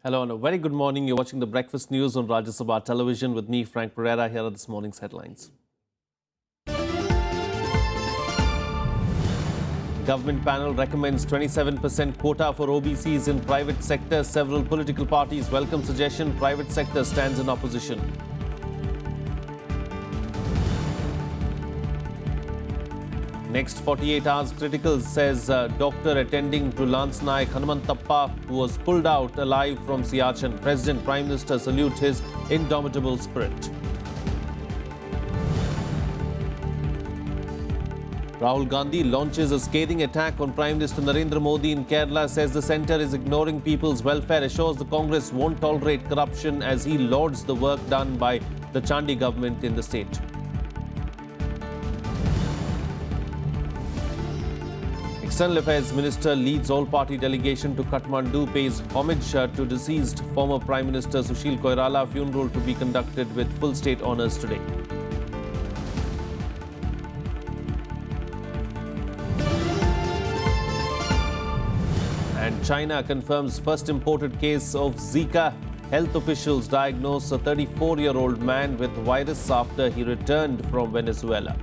Hello and a very good morning. You're watching the Breakfast News on Rajya Sabha television with me, Frank Pereira. Here are this morning's headlines. Government panel recommends 27% quota for OBCs in private sector. Several political parties welcome suggestion. Private sector stands in opposition. Next 48 hours critical, says doctor attending to Lance Naik Hanumantappa, who was pulled out alive from Siachen. President, Prime Minister salute his indomitable spirit. Rahul Gandhi launches a scathing attack on Prime Minister Narendra Modi in Kerala, says the centre is ignoring people's welfare, assures the Congress won't tolerate corruption as he lauds the work done by the Chandi government in the state. External Affairs Minister leads all-party delegation to Kathmandu, pays homage to deceased former Prime Minister Sushil Koirala. Funeral to be conducted with full state honours today. And China confirms first imported case of Zika. Health officials diagnose a 34-year-old man with virus after he returned from Venezuela.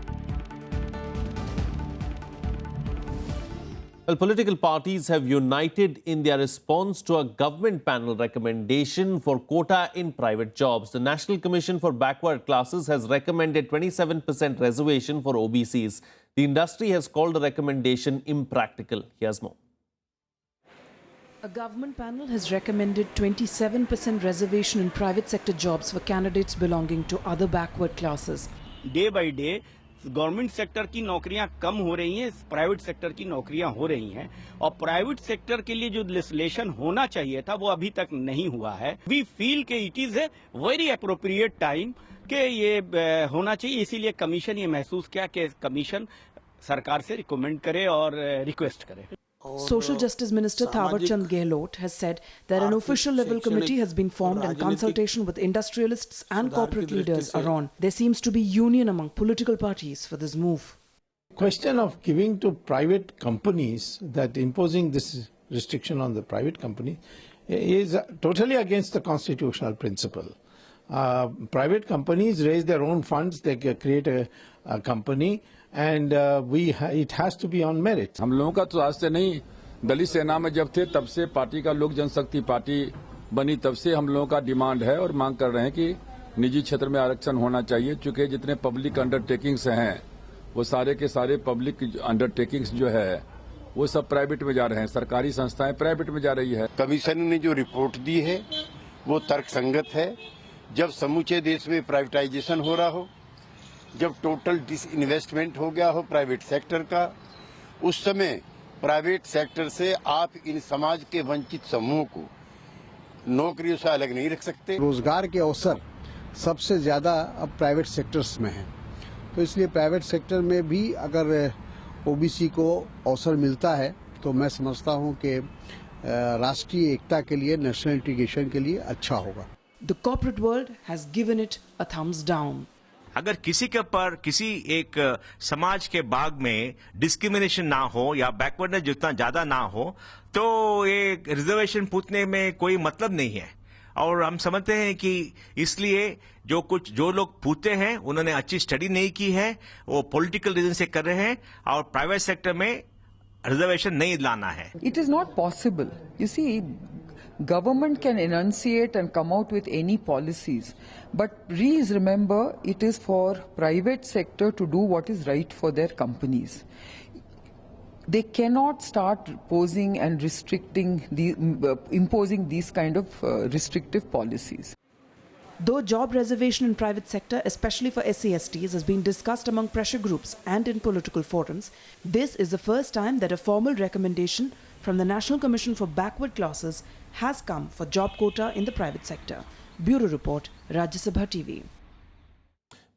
Well, political parties have united in their response to a government panel recommendation for quota in private jobs. The National Commission for Backward Classes has recommended 27% reservation for OBCs. The industry has called the recommendation impractical. Here's more. A government panel has recommended 27% reservation in private sector jobs for candidates belonging to other backward classes. Day by day, government sector की नौकरियां कम हो रही हैं, private sector की नौकरियां हो रही हैं और प्राइवेट सेक्टर के लिए जो लेजिस्लेशन होना चाहिए था वो अभी तक नहीं हुआ है. वी फील के it is a very appropriate time कि ये होना चाहिए. इसीलिए कमीशन ये महसूस किया कि कमीशन सरकार से रिकमेंड करे और रिक्वेस्ट करे. Social Justice Minister Thawar Chand Gehlot has said that an official level committee has been formed and consultation with industrialists and corporate leaders are on. There seems to be union among political parties for this move. Question of giving to private companies, that imposing this restriction on the private company is totally against the constitutional principle. Private companies raise their own funds, they create a company, and it has to be on merit. हम लोगों का तो आज से नहीं, दलित सेना में जब थे तब से पार्टी का लोक जनशक्ति पार्टी बनी, तब से हम लोगों का डिमांड है और मांग कर रहे हैं कि निजी क्षेत्र में आरक्षण होना चाहिए. चूंकि जितने पब्लिक अंडरटेकिंग्स हैं वो सारे के सारे पब्लिक अंडरटेकिंग्स जो है वो सब प्राइवेट में जा रहे हैं. सरकारी संस्थाएं प्राइवेट में जा रही है. कमीशन ने जो रिपोर्ट दी है वो तर्कसंगत है. जब समूचे देश में प्राइवेटाइजेशन हो रहा हो, जब टोटल डिसइन्वेस्टमेंट हो गया हो प्राइवेट सेक्टर का, उस समय प्राइवेट सेक्टर से आप इन समाज के वंचित समूह को नौकरियों से अलग नहीं रख सकते. रोजगार के अवसर सबसे ज्यादा अब प्राइवेट सेक्टर्स में हैं, तो इसलिए प्राइवेट सेक्टर में भी अगर ओबीसी को अवसर मिलता है तो मैं समझता हूं कि राष्ट्रीय एकता के लिए, नेशनल इंटीग्रेशन के लिए अच्छा होगा. The corporate world has given it a thumbs down. अगर किसी के ऊपर किसी एक समाज के भाग में डिस्क्रिमिनेशन ना हो या बैकवर्डनेस जितना ज्यादा ना हो तो ये रिजर्वेशन पूछने में कोई मतलब नहीं है. और हम समझते हैं कि इसलिए जो लोग पूछते हैं उन्होंने अच्छी स्टडी नहीं की है, वो पॉलिटिकल रीजन से कर रहे हैं और प्राइवेट सेक्टर में रिजर्वेशन नहीं लाना है. It is not possible. You see, government can enunciate and come out with any policies, but please remember it is for private sector to do what is right for their companies. They cannot start posing and imposing these kind of restrictive policies. Though job reservation in private sector, especially for SC/STs, has been discussed among pressure groups and in political forums, this is the first time that a formal recommendation from the National Commission for Backward Classes has come for job quota in the private sector. Bureau Report, Rajya Sabha TV.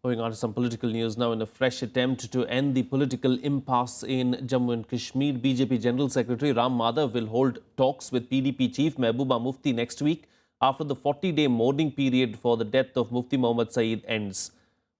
Moving on to some political news now. In a fresh attempt to end the political impasse in Jammu and Kashmir, BJP General Secretary Ram Madhav will hold talks with PDP Chief Mehbooba Mufti next week after the 40-day mourning period for the death of Mufti Mohammad Saeed ends.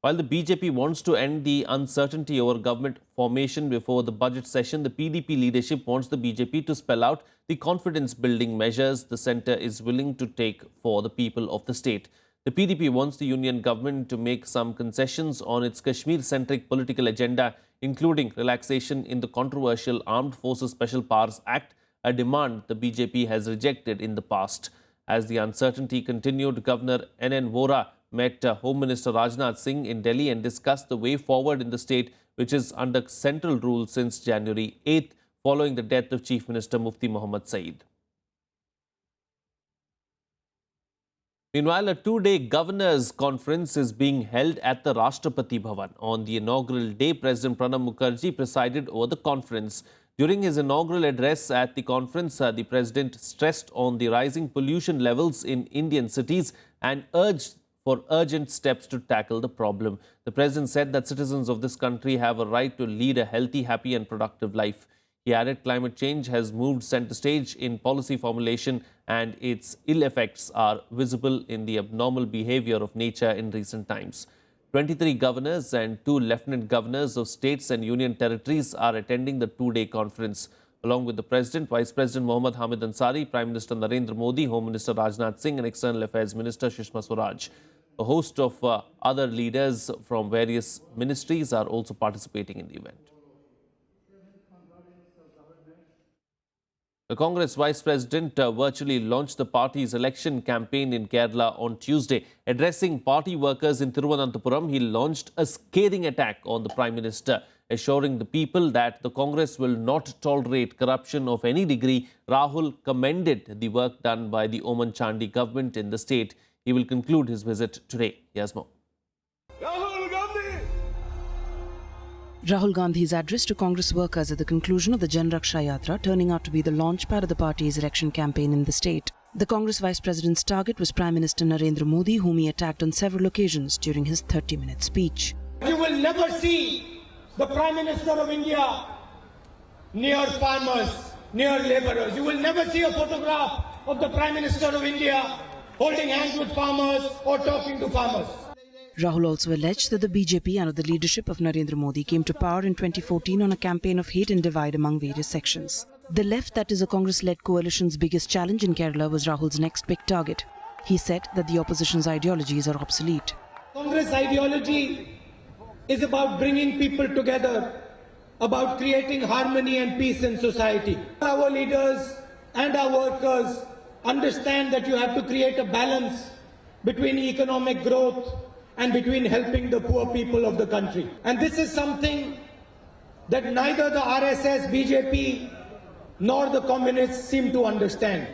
While the BJP wants to end the uncertainty over government formation before the budget session, the PDP leadership wants the BJP to spell out the confidence-building measures the centre is willing to take for the people of the state. The PDP wants the union government to make some concessions on its Kashmir-centric political agenda, including relaxation in the controversial Armed Forces Special Powers Act, a demand the BJP has rejected in the past. As the uncertainty continued, Governor N.N. Vora met Home Minister Rajnath Singh in Delhi and discussed the way forward in the state, which is under central rule since January 8th, following the death of Chief Minister Mufti Mohammad Saeed. Meanwhile, a two-day governors' conference is being held at the Rashtrapati Bhavan. On the inaugural day, President Pranab Mukherjee presided over the conference. During his inaugural address at the conference, the president stressed on the rising pollution levels in Indian cities and urged for urgent steps to tackle the problem. The president said that citizens of this country have a right to lead a healthy, happy and productive life. He added climate change has moved centre stage in policy formulation and its ill effects are visible in the abnormal behaviour of nature in recent times. 23 governors and 2 lieutenant governors of states and union territories are attending the two-day conference. Along with the President, Vice President Mohammad Hamid Ansari, Prime Minister Narendra Modi, Home Minister Rajnath Singh and External Affairs Minister Sushma Swaraj. A host of other leaders from various ministries are also participating in the event. The Congress Vice President virtually launched the party's election campaign in Kerala on Tuesday. Addressing party workers in Thiruvananthapuram, he launched a scathing attack on the Prime Minister, assuring the people that the Congress will not tolerate corruption of any degree. Rahul commended the work done by the Oman Chandi government in the state. He will conclude his visit today. Here's more. Rahul Gandhi's address to Congress workers at the conclusion of the Jan Raksha Yatra turning out to be the launchpad of the party's election campaign in the state. The Congress Vice President's target was Prime Minister Narendra Modi, whom he attacked on several occasions during his 30-minute speech. You will never see the Prime Minister of India near farmers, near labourers. You will never see a photograph of the Prime Minister of India holding hands with farmers or talking to farmers. Rahul also alleged that the BJP under the leadership of Narendra Modi came to power in 2014 on a campaign of hate and divide among various sections. The left, that is a Congress-led coalition's biggest challenge in Kerala, was Rahul's next big target. He said that the opposition's ideologies are obsolete. Congress ideology is about bringing people together, about creating harmony and peace in society. Our leaders and our workers understand that you have to create a balance between economic growth and between helping the poor people of the country. And this is something that neither the RSS, BJP nor the communists seem to understand.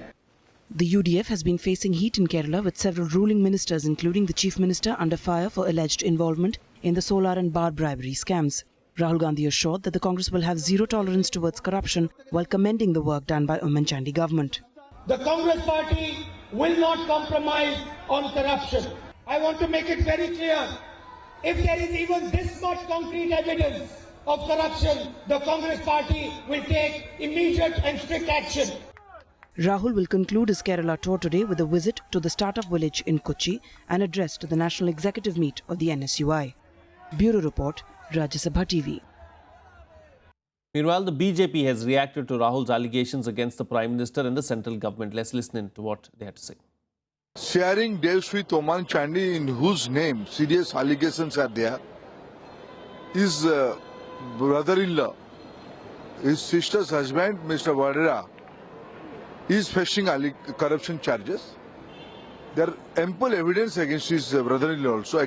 The UDF has been facing heat in Kerala, with several ruling ministers, including the Chief Minister, under fire for alleged involvement in the solar and bar bribery scams. Rahul Gandhi assured that the Congress will have zero tolerance towards corruption while commending the work done by Oman Chandi government. The Congress party will not compromise on corruption. I want to make it very clear, if there is even this much concrete evidence of corruption, the Congress party will take immediate and strict action. Rahul will conclude his Kerala tour today with a visit to the startup village in Kochi and address to the National Executive Meet of the NSUI. Bureau Report, Rajya Sabha TV. Meanwhile, the BJP has reacted to Rahul's allegations against the Prime Minister and the central government. Let's listen in to what they had to say. Sharing deals with Oman Chandi, in whose name serious allegations are there, his brother-in-law, his sister's husband, Mr. Vadera, is facing corruption charges. There are ample evidence against his brother-in-law also,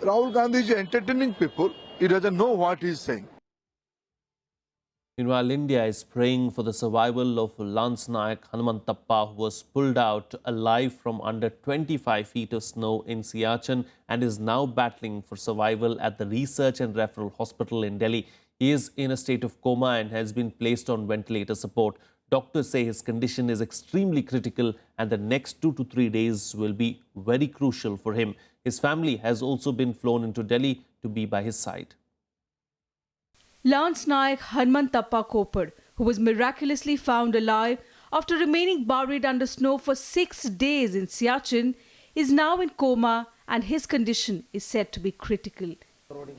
Rahul Gandhi is entertaining people. He doesn't know what he is saying. Meanwhile, India is praying for the survival of Lance Nayak Hanumantappa, who was pulled out alive from under 25 feet of snow in Siachen and is now battling for survival at the Research and Referral Hospital in Delhi. He is in a state of coma and has been placed on ventilator support. Doctors say his condition is extremely critical and the next 2 to 3 days will be very crucial for him. His family has also been flown into Delhi to be by his side. Lance Nayak Hanumantappa Kopad, who was miraculously found alive after remaining buried under snow for 6 days in Siachen, is now in coma and his condition is said to be critical.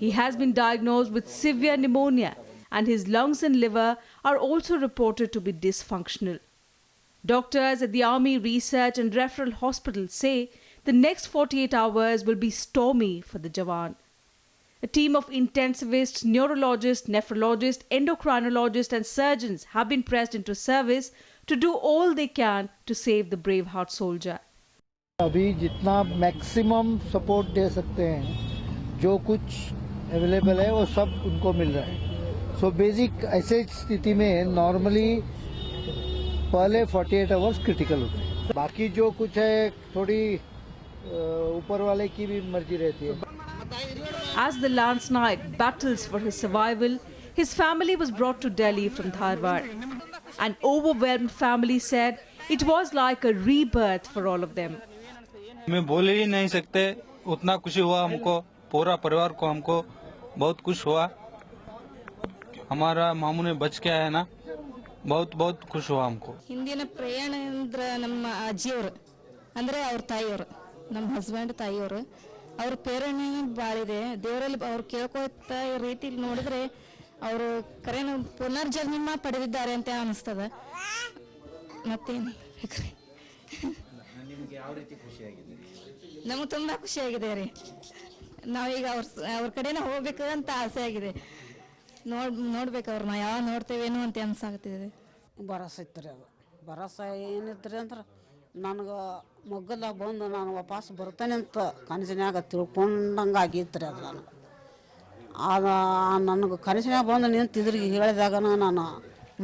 He has been diagnosed with severe pneumonia and his lungs and liver are also reported to be dysfunctional. Doctors at the Army Research and Referral Hospital say the next 48 hours will be stormy for the Jawan. A team of intensivists, neurologists, nephrologists, endocrinologists and surgeons have been pressed into service to do all they can to save the braveheart soldier. अभी जितना maximum support दे सकते हैं, जो कुछ available है वो सब उनको मिल रहा है. सो बेसिक ऐसे स्थिति में नॉर्मली पहले 48 आवर्स क्रिटिकल होते हैं. बाकी जो कुछ है थोड़ी ऊपर वाले की भी मर्जी रहती है. As the Lance Naik battles for his survival, his family was brought to Delhi from Dharwad. An overwhelmed family said it was like a rebirth for all of them. मैं बोल ही नहीं सकते, उतना खुशी हुआ हमको, पूरा परिवार को हमको बहुत खुश हुआ. हमारा मामू ने बच के आया ना, बहुत बहुत खुश हुआ हमको. ಹಿಂದಿನ ಪ್ರಯಾಣ ಅಂದ್ರೆ ನಮ್ಮ ಅಜ್ಜಿಯವರು ಅಂದ್ರೆ ಅವ್ರ ತಾಯಿಯವರು, ನಮ್ಮ ಹಸ್ಬೆಂಡ್ ತಾಯಿಯವರು, ಅವ್ರ ಪ್ರೇರಣೆ ಬಾಳಿದೆ. ದೇವರಲ್ಲಿ ಅವ್ರು ಕೇಳ್ಕೊತ ರೀತಿ ನೋಡಿದ್ರೆ ಅವರು ಕರೆನ ಪುನರ್ಜನ್ಮ ಪಡೆದಿದ್ದಾರೆ ಅಂತ ಅನಿಸ್ತದ. ಮತ್ತೇನು ಹೇಳ್ಬೇಕ್ರಿ, ನಮಗೆ ತುಂಬಾ ಖುಷಿಯಾಗಿದೆ ರೀ. ನಾವೀಗ ಅವ್ರ ಕಡೆನೇ ಹೋಗ್ಬೇಕು ಅಂತ ಆಸೆ ಆಗಿದೆ. ನೋಡ್ಬೇಕು ಅವ್ರನ್ನ ಯಾವ ನೋಡ್ತೇವೇನೋ ಅಂತ ಅನ್ಸಾಗ್ತಿದೆ. ಭರವಸೆ ಇತ್ತು ರೀ. ಅದು ಭರವಸೆ ಏನಿತ್ತು ಅಂದ್ರೆ ನನಗೆ ಮೊಗ್ಗದಾಗ ಬಂದು ನಾನು ವಾಪಸ್ ಬರ್ತೇನೆ ಅಂತ ಕನಸಿನಾಗ ತಿಳ್ಕೊಂಡಂಗೆ ಆಗಿತ್ತು ರೀ. ಅದು ನನಗೆ ಕನಸಿನಾಗ ಬಂದು ನಿಂತಿದ್ರಿ ಹೇಳಿದಾಗ ನಾನು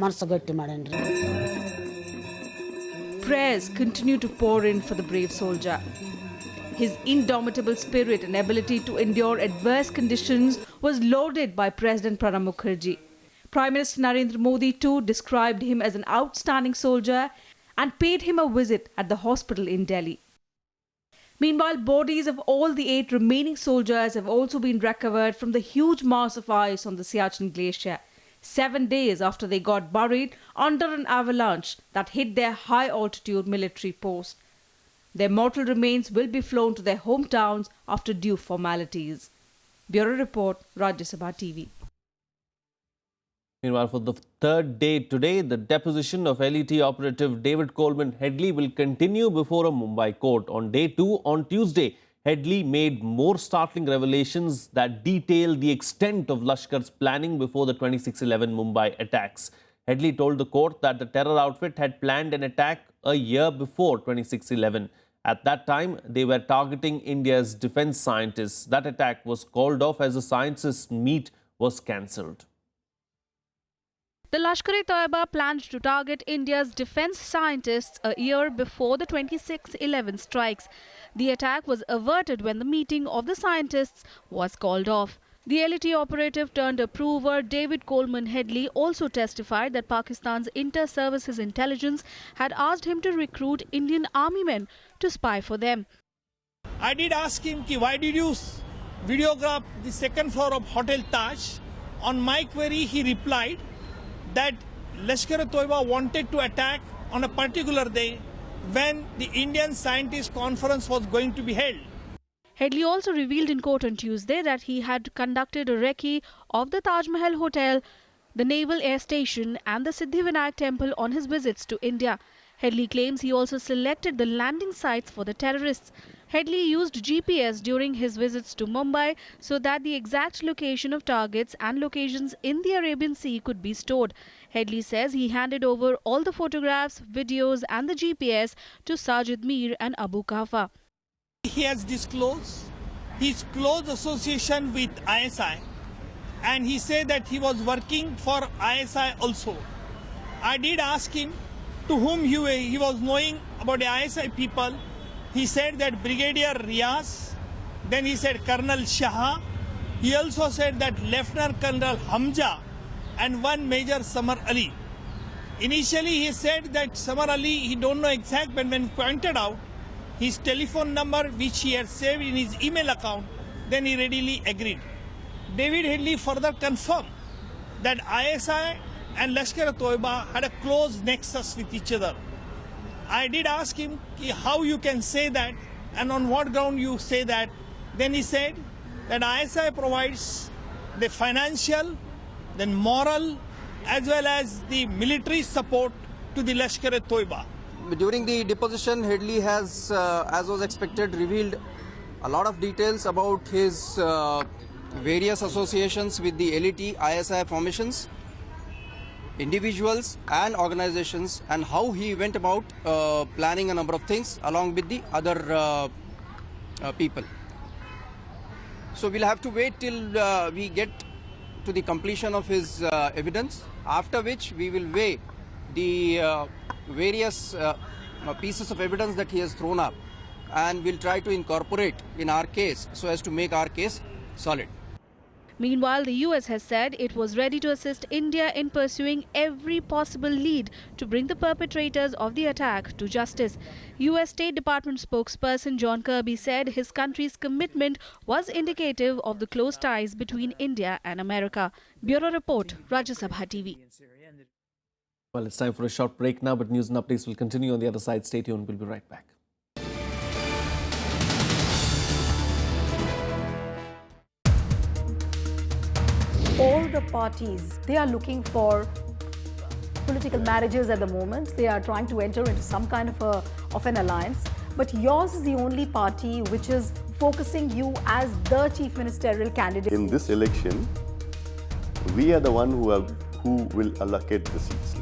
ಮನಸ್ಸು ಗಟ್ಟಿ ಮಾಡೇನಿ ರೀ. Prayers continue to pour in for the brave soldier. His indomitable spirit and ability to endure adverse conditions was lauded by President Pranab Mukherjee. Prime Minister Narendra Modi too described him as an outstanding soldier and paid him a visit at the hospital in Delhi. Meanwhile, bodies of all the 8 remaining soldiers have also been recovered from the huge mass of ice on the Siachen Glacier, 7 days after they got buried under an avalanche that hit their high-altitude military post. Their mortal remains will be flown to their hometowns after due formalities. Bureau Report, Rajya Sabha TV. Meanwhile, for the third day today, the deposition of LET operative David Coleman Headley will continue before a Mumbai court. On day 2, on Tuesday, Headley made more startling revelations that detail the extent of Lashkar's planning before the 26/11 Mumbai attacks. Headley told the court that the terror outfit had planned an attack a year before 26/11. At that time, they were targeting India's defense scientists. That attack was called off as the scientists' meet was cancelled. The Lashkar-e-Toiba planned to target India's defense scientists a year before the 26/11 strikes. The attack was averted when the meeting of the scientists was called off. The LET operative turned approver David Coleman Headley also testified that Pakistan's inter-services intelligence had asked him to recruit Indian army men to spy for them. I did ask him, why did you videograph the second floor of Hotel Taj? On my query, he replied that Lashkar-e-Toiba wanted to attack on a particular day when the Indian scientist conference was going to be held. Headley also revealed in court on Tuesday that he had conducted a recce of the Taj Mahal Hotel, the Naval Air Station and the Siddhivinayak Temple on his visits to India. Headley claims he also selected the landing sites for the terrorists. Headley used GPS during his visits to Mumbai so that the exact location of targets and locations in the Arabian Sea could be stored. Headley says he handed over all the photographs, videos and the GPS to Sajid Mir and Abu Kafa. He has disclosed his close association with ISI and he said that he was working for ISI also. I did ask him to whom he was knowing about the ISI people. He said that Brigadier Riaz, then he said Colonel Shah. He also said that Lieutenant Colonel Hamza and one Major Samar Ali. Initially he said that Samar Ali, he don't know exact, but when pointed out his telephone number which he had saved in his email account, then he readily agreed. David Headley further confirmed that ISI and Lashkar-e-Toiba had a close nexus with each other. I did ask him how you can say that And on what ground you say that? Then he said that ISI provides the financial, then moral, as well as the military support to the Lashkar-e-Toiba. During the deposition, Headley has, as was expected, revealed a lot of details about his various associations with the LET ISI formations, individuals and organizations, and how he went about planning a number of things along with the other people. So we'll have to wait till we get to the completion of his evidence, after which we will weigh the various pieces of evidence that he has thrown up, and we'll try to incorporate in our case so as to make our case solid. Meanwhile, the US has said it was ready to assist India in pursuing every possible lead to bring the perpetrators of the attack to justice. US State Department spokesperson John Kirby said his country's commitment was indicative of the close ties between India and America. Bureau Report, Rajya Sabha TV. Well, it's time for a short break now, but news and updates will continue on the other side. Stay tuned. We'll be right back. All the parties, they are looking for political marriages at the moment. They are trying to enter into some kind of an alliance. But yours is the only party which is focusing you as the chief ministerial candidate. In this election, we are the one who will allocate the seats.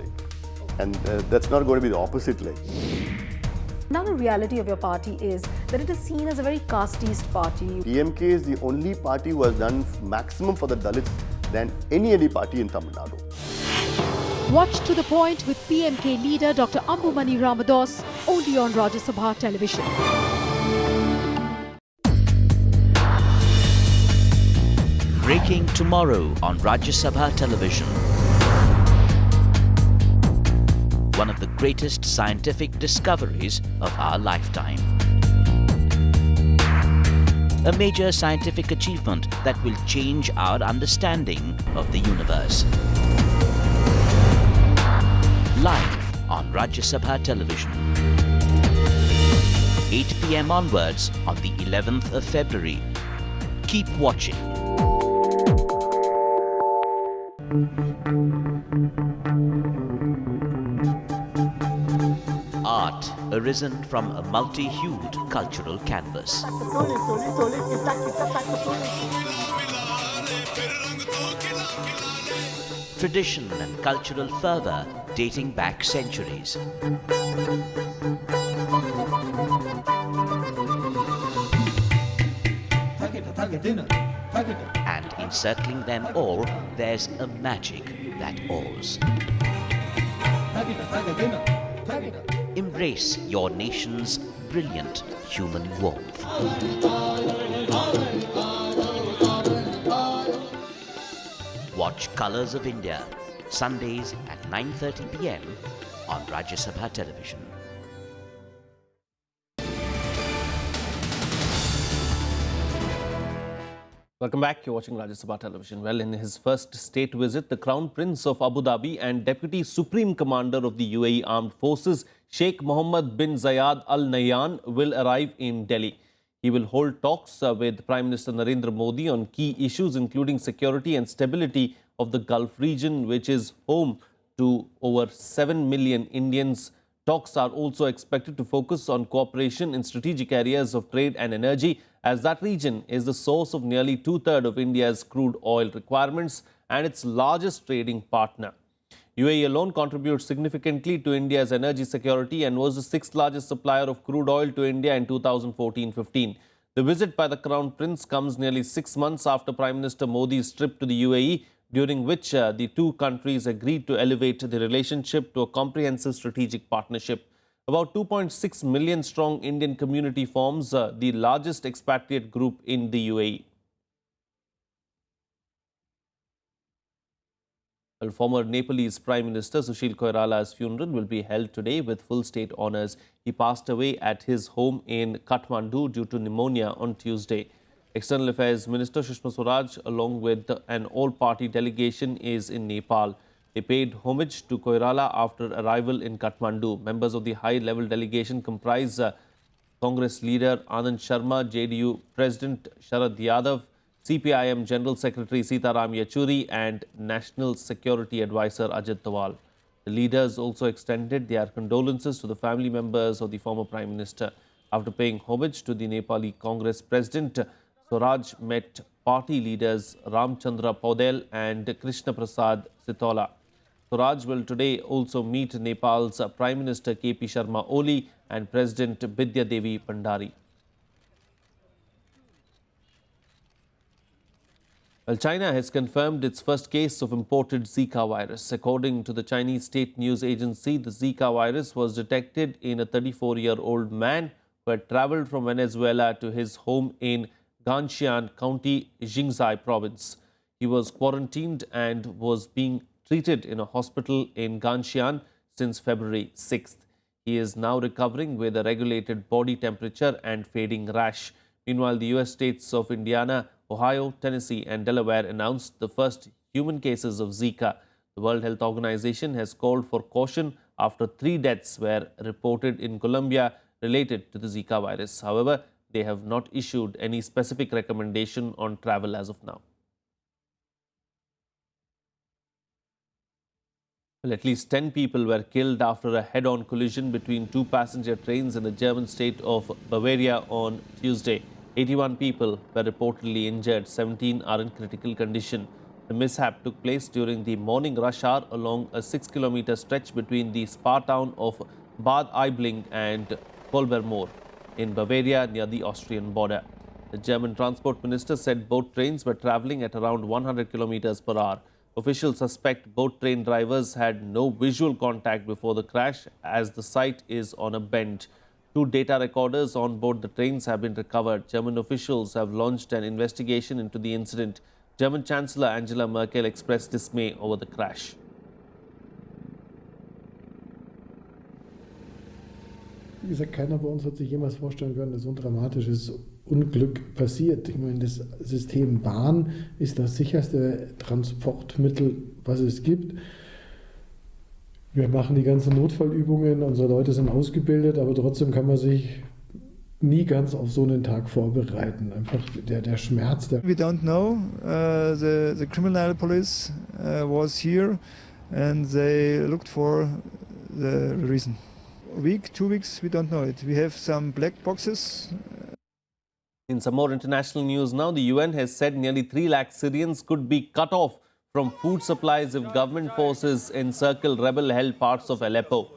And that's not going to be the opposite leg. Another reality of your party is that it is seen as a very casteist party. PMK is the only party who has done maximum for the Dalits than any party in Tamil Nadu. Watch To The Point with PMK leader Dr. Ambumani Ramados only on Rajya Sabha television. Breaking tomorrow on Rajya Sabha television. One of the greatest scientific discoveries of our lifetime. A major scientific achievement that will change our understanding of the universe. Live on Rajya Sabha television. 8 p.m. onwards on the 11th of February. Keep watching. Art arisen from a multi-hued cultural canvas. Tradition and cultural fervour dating back centuries. And encircling them all, there's a magic that awes. Embrace your nation's brilliant human warmth. Watch Colours of India, Sundays at 9:30 p.m. on Rajya Sabha television. Welcome back. You're watching Rajya Sabha television. Well, in his first state visit, the Crown Prince of Abu Dhabi and Deputy Supreme Commander of the UAE Armed Forces, Sheikh Mohammed bin Zayed Al Nahyan, will arrive in Delhi. He will hold talks with Prime Minister Narendra Modi on key issues including security and stability of the Gulf region, which is home to over 7 million Indians. Talks are also expected to focus on cooperation in strategic areas of trade and energy, as that region is the source of nearly two-thirds of India's crude oil requirements and its largest trading partner. UAE alone contributes significantly to India's energy security and was the sixth largest supplier of crude oil to India in 2014-15. The visit by the Crown Prince comes nearly 6 months after Prime Minister Modi's trip to the UAE, during which the two countries agreed to elevate the relationship to a comprehensive strategic partnership. About 2.6 million strong Indian community forms the largest expatriate group in the UAE. Well, former Nepalese Prime Minister Sushil Koirala's funeral will be held today with full state honours. He passed away at his home in Kathmandu due to pneumonia on Tuesday. External Affairs Minister Sushma Swaraj, along with an all-party delegation, is in Nepal. They paid homage to Koirala after arrival in Kathmandu. Members of the high-level delegation comprise Congress leader Anand Sharma, JDU President Sharad Yadav, CPIM General Secretary Sitaram Yechuri and National Security Advisor Ajit Doval. The leaders also extended their condolences to the family members of the former Prime Minister. After paying homage to the Nepali Congress President, Swaraj met party leaders Ramchandra Paudel and Krishna Prasad Sitola. Swaraj will today also meet Nepal's Prime Minister KP Sharma Oli and President Bidya Devi Pandari. Well, China has confirmed its first case of imported Zika virus. According to the Chinese state news agency, the Zika virus was detected in a 34-year-old man who had traveled from Venezuela to his home in Ganxian County, Jingzhai province. He was quarantined and was being treated in a hospital in Ganxian since February 6th. He is now recovering with a regulated body temperature and fading rash. Meanwhile, the US states of Indiana, Ohio, Tennessee and Delaware announced the first human cases of Zika. The World Health Organization has called for caution after 3 deaths were reported in Colombia related to the Zika virus. However, they have not issued any specific recommendation on travel as of now. Well, at least 10 people were killed after a head-on collision between 2 passenger trains in the German state of Bavaria on Tuesday. 81 people were reportedly injured, 17 are in critical condition. The mishap took place during the morning rush hour along a 6-kilometer stretch between the spa town of Bad Aibling and Kolbermoor in Bavaria near the Austrian border. The German transport minister said both trains were travelling at around 100 kilometers per hour. Officials suspect both train drivers had no visual contact before the crash as the site is on a bend. 2 data recorders on board the trains have been recovered. German officials have launched an investigation into the incident. German Chancellor Angela Merkel expressed dismay over the crash. Wie gesagt, keiner bei uns hat sich jemals vorstellen können, dass so ein dramatisches Unglück passiert. Ich meine, das System Bahn ist das sicherste Transportmittel, was es gibt. Wir machen die ganzen Notfallübungen, unsere Leute sind ausgebildet, aber trotzdem kann man sich nie ganz auf so einen Tag vorbereiten. Einfach der Schmerz. We don't know. The criminal police was here and they looked for the reason. A week, 2 weeks, we don't know it. We have some black boxes. In some more international news now, the UN has said nearly 3 lakh Syrians could be cut off from food supplies if government forces encircle rebel-held parts of Aleppo.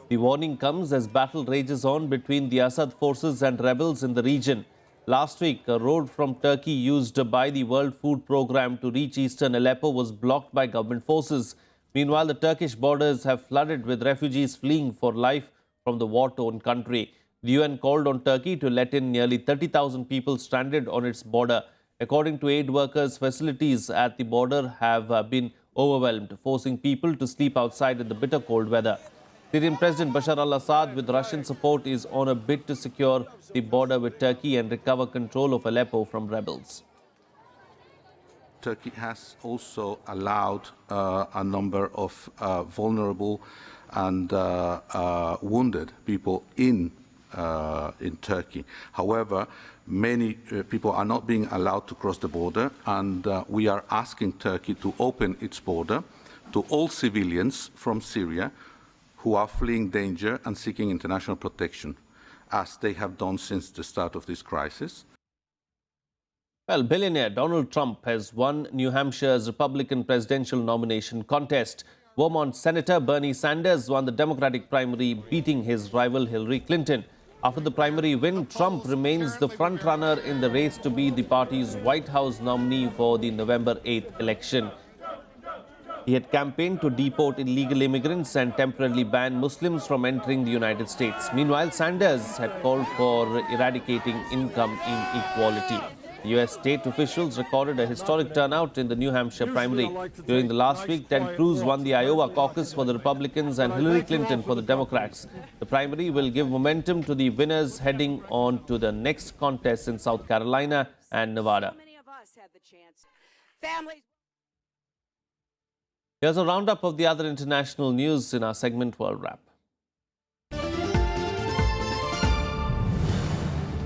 The warning comes as battle rages on between the Assad forces and rebels in the region. Last week, a road from Turkey used by the World Food Programme to reach eastern Aleppo was blocked by government forces. Meanwhile, the Turkish borders have flooded with refugees fleeing for life from the war-torn country. The UN called on Turkey to let in nearly 30,000 people stranded on its border. According to aid workers, facilities at the border have been overwhelmed, forcing people to sleep outside in the bitter cold weather. Syrian President Bashar al-Assad, with Russian support, is on a bid to secure the border with Turkey and recover control of Aleppo from rebels. Turkey has also allowed a number of vulnerable and wounded people in Turkey. However, many people are not being allowed to cross the border, and we are asking Turkey to open its border to all civilians from Syria who are fleeing danger and seeking international protection, as they have done since the start of this crisis. Well, billionaire Donald Trump has won New Hampshire's Republican presidential nomination contest. Vermont Senator Bernie Sanders won the Democratic primary, beating his rival Hillary Clinton. After the primary win, Trump remains the front-runner in the race to be the party's White House nominee for the November 8th election. He had campaigned to deport illegal immigrants and temporarily ban Muslims from entering the United States. Meanwhile, Sanders had called for eradicating income inequality. U.S. state officials recorded a historic turnout in the New Hampshire primary. During the last week, Ted Cruz won the Iowa caucus for the Republicans and Hillary Clinton for the Democrats. The primary will give momentum to the winners heading on to the next contest in South Carolina and Nevada. Here's a roundup of the other international news in our segment World Wrap.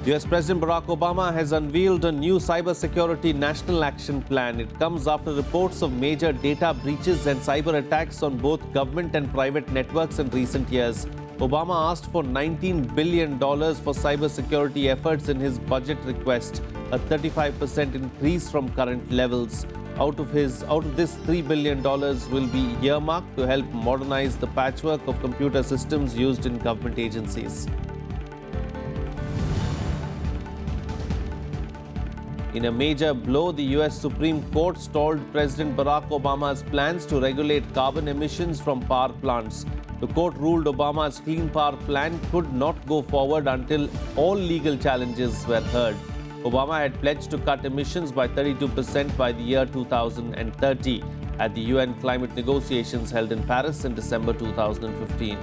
US President Barack Obama has unveiled a new cybersecurity national action plan. It comes after reports of major data breaches and cyber attacks on both government and private networks in recent years. Obama asked for $19 billion for cybersecurity efforts in his budget request, a 35% increase from current levels. Out of this, $3 billion will be earmarked to help modernize the patchwork of computer systems used in government agencies. In a major blow, the US Supreme Court stalled President Barack Obama's plans to regulate carbon emissions from power plants. The court ruled Obama's Clean Power Plan could not go forward until all legal challenges were heard. Obama had pledged to cut emissions by 32% by the year 2030 at the UN climate negotiations held in Paris in December 2015.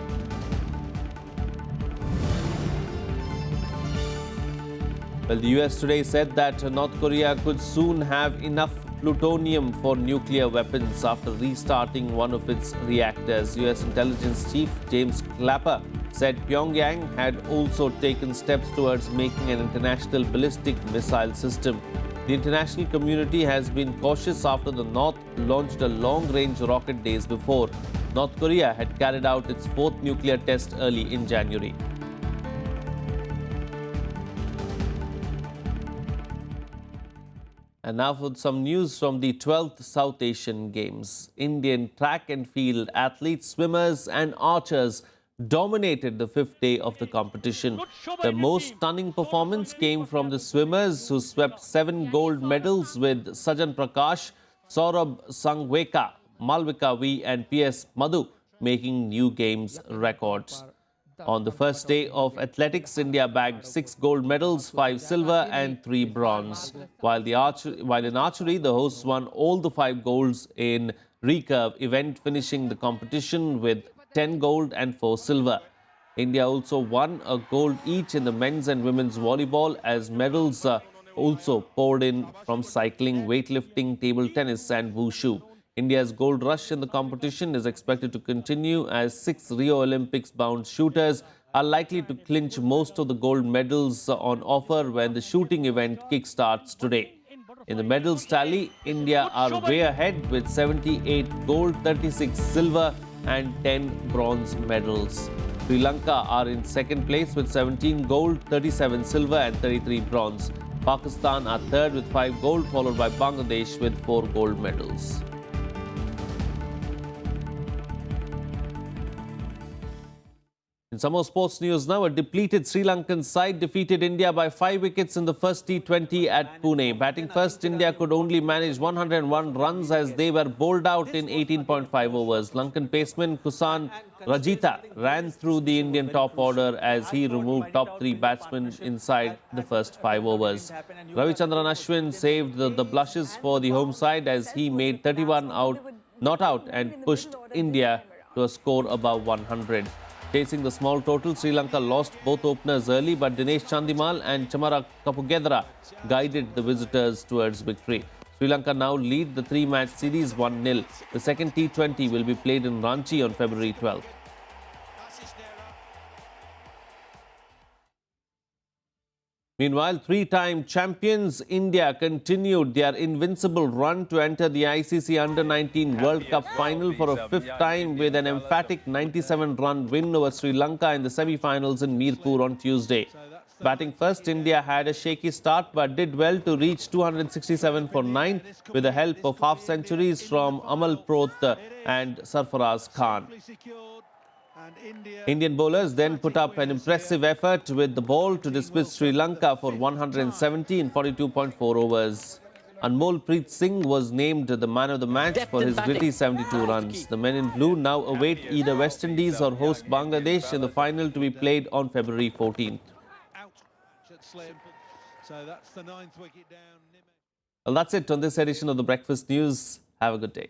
Well, the US today said that North Korea could soon have enough plutonium for nuclear weapons after restarting one of its reactors. US Intelligence Chief James Clapper said Pyongyang had also taken steps towards making an international ballistic missile system. The international community has been cautious after the North launched a long-range rocket days before. North Korea had carried out its fourth nuclear test early in January. And now for some news from the 12th South Asian Games. Indian track and field athletes, swimmers and archers dominated the fifth day of the competition. The most stunning performance came from the swimmers who swept 7 gold medals with Sajan Prakash, Saurabh Sangweka, Malvika V and P.S. Madhu making new games records. On the first day of athletics, India bagged 6 gold medals, 5 silver and 3 bronze. While in archery, the hosts won all the 5 golds in recurve event, finishing the competition with 10 gold and 4 silver. India also won a gold each in the men's and women's volleyball, as medals also poured in from cycling, weightlifting, table tennis and wushu. India's gold rush in the competition is expected to continue, as 6 Rio Olympics-bound shooters are likely to clinch most of the gold medals on offer when the shooting event kickstarts today. In the medals tally, India are way ahead with 78 gold, 36 silver and 10 bronze medals. Sri Lanka are in second place with 17 gold, 37 silver and 33 bronze. Pakistan are third with 5 gold, followed by Bangladesh with 4 gold medals. In some more sports news now, a depleted Sri Lankan side defeated India by 5 wickets in the first T20 at Pune. Batting first, India could only manage 101 runs as they were bowled out in 18.5 overs. Lankan paceman Kusan Rajita ran through the Indian top order as he removed top 3 batsmen inside the first 5 overs. Ravichandran Ashwin saved the blushes for the home side as he made 31 not out and pushed India to a score above 100. Chasing the small total, Sri Lanka lost both openers early, but Dinesh Chandimal and Chamara Kapugedra guided the visitors towards victory. Sri Lanka now lead the 3-match series 1-0. The second T20 will be played in Ranchi on February 12th. Meanwhile, 3-time champions India continued their invincible run to enter the ICC Under-19 World Cup final for a 5th time with an emphatic 97-run win over Sri Lanka in the semi-finals in Mirpur on Tuesday. Batting first, India had a shaky start but did well to reach 267 for 9 with the help of half-centuries from Amal Proth and Sarfaraz Khan. Indian bowlers then put up an impressive effort with the ball to dismiss Sri Lanka for 170 in 42.4 overs. Anmol Preet Singh was named the man of the match for his gritty 72 runs. The men in blue now await either West Indies or host Bangladesh in the final to be played on February 14th. Well, that's it on this edition of the Breakfast News. Have a good day.